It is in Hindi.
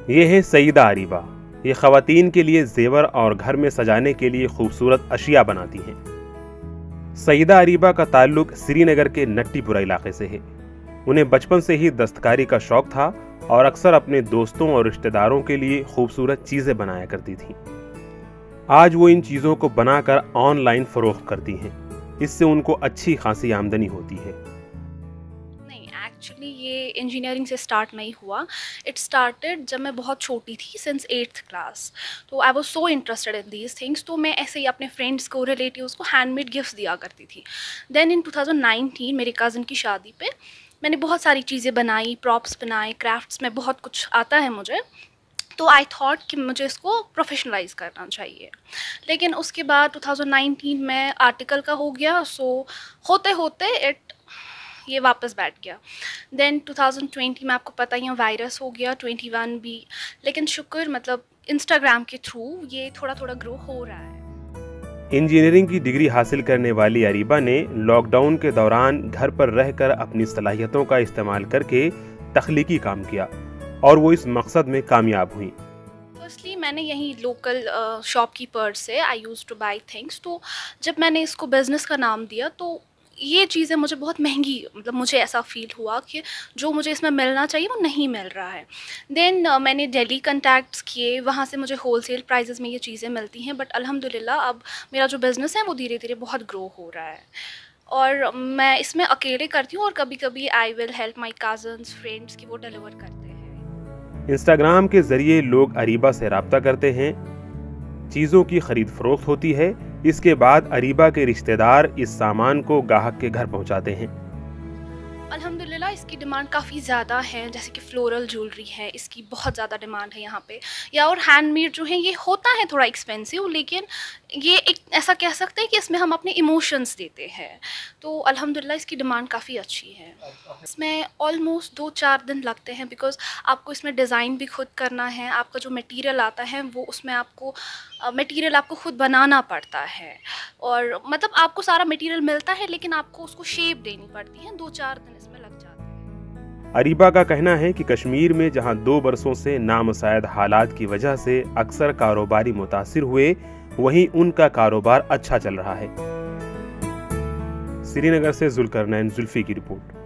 ये है सईदा अरीबा। ये ख़वातीन के लिए जेवर और घर में सजाने के लिए खूबसूरत अशिया बनाती हैं। सईदा अरीबा का ताल्लुक श्रीनगर के नट्टीपुरा इलाके से है। उन्हें बचपन से ही दस्तकारी का शौक था और अक्सर अपने दोस्तों और रिश्तेदारों के लिए खूबसूरत चीज़ें बनाया करती थीं। आज वो इन चीज़ों को बनाकर ऑनलाइन फ़रोख्त करती हैं। इससे उनको अच्छी खासी आमदनी होती है। एक्चुअली ये इंजीनियरिंग से स्टार्ट नहीं हुआ। इट स्टार्टेड जब मैं बहुत छोटी थी, सिंस 8th क्लास। तो I was so interested in these things, तो मैं ऐसे ही अपने फ्रेंड्स को, रिलेटिव्स को हैंडमेड गिफ्ट्स दिया करती थी। देन इन 2019 मेरे कज़न की शादी पे मैंने बहुत सारी चीज़ें बनाई, प्रॉप्स बनाए, क्राफ्ट्स में बहुत कुछ आता है मुझे। तो आई थॉट कि मुझे इसको प्रोफेशनलाइज करना चाहिए। लेकिन उसके बाद 2019 में आर्टिकल का हो गया, सो होते होते ये वापस बैठ गया। देन 2020 में आपको पता ही है वायरस हो गया, 21 भी। लेकिन शुक्र मतलब इंस्टाग्राम के थ्रू ये थोड़ा थोड़ा ग्रो हो रहा है। इंजीनियरिंग की डिग्री हासिल करने वाली अरीबा ने लॉकडाउन के दौरान घर पर रहकर अपनी सलाहियतों का इस्तेमाल करके तख्लीकी काम किया और वो इस मकसद में कामयाब हुई। फर्स्टली मैंने यहीं लोकल शॉपकीपर से आई यूज़ टू बाई थिंग्स। तो जब मैंने इसको बिज़नेस का नाम दिया तो ये चीज़ें मुझे बहुत महंगी, मतलब मुझे ऐसा फ़ील हुआ कि जो मुझे इसमें मिलना चाहिए वो नहीं मिल रहा है। देन मैंने दिल्ली कॉन्टैक्ट्स किए, वहाँ से मुझे होलसेल प्राइजेस में ये चीज़ें मिलती हैं। बट अल्हम्दुलिल्लाह अब मेरा जो बिज़नेस है वो धीरे धीरे बहुत ग्रो हो रहा है और मैं इसमें अकेले करती हूँ और कभी कभी I will help my cousins, friends की वो डिलीवर करते हैं। इंस्टाग्राम के ज़रिए लोग अरीबा से रब्ता करते हैं, चीज़ों की खरीद फरोख्त होती है। इसके बाद अरीबा के रिश्तेदार इस सामान को ग्राहक के घर पहुंचाते हैं। अल्हम्दुलिल्लाह इसकी डिमांड काफ़ी ज़्यादा है। जैसे कि फ्लोरल ज्वेलरी है, इसकी बहुत ज़्यादा डिमांड है यहाँ पे। या और हैंडमेड जो है ये होता है थोड़ा एक्सपेंसिव, लेकिन ये एक ऐसा कह सकते हैं कि इसमें हम अपने इमोशंस देते हैं। तो अल्हम्दुलिल्लाह इसकी डिमांड काफ़ी अच्छी है। इसमें ऑलमोस्ट 2-4 दिन लगते हैं, बिकॉज़ आपको इसमें डिज़ाइन भी खुद करना है। आपका जो मटेरियल आता है वो उसमें आपको मटेरियल आपको खुद बनाना पड़ता है और मतलब आपको सारा मटेरियल मिलता है, लेकिन आपको उसको शेप देनी पड़ती है। 2-4 दिन इसमें लग जाते हैं। अरीबा का कहना है कि कश्मीर में जहां 2 बरसों से नामुसाइद हालात की वजह से अक्सर कारोबारी मुतासिर हुए, वहीं उनका कारोबार अच्छा चल रहा है। श्रीनगर से जुल्करनैन जुल्फी की रिपोर्ट।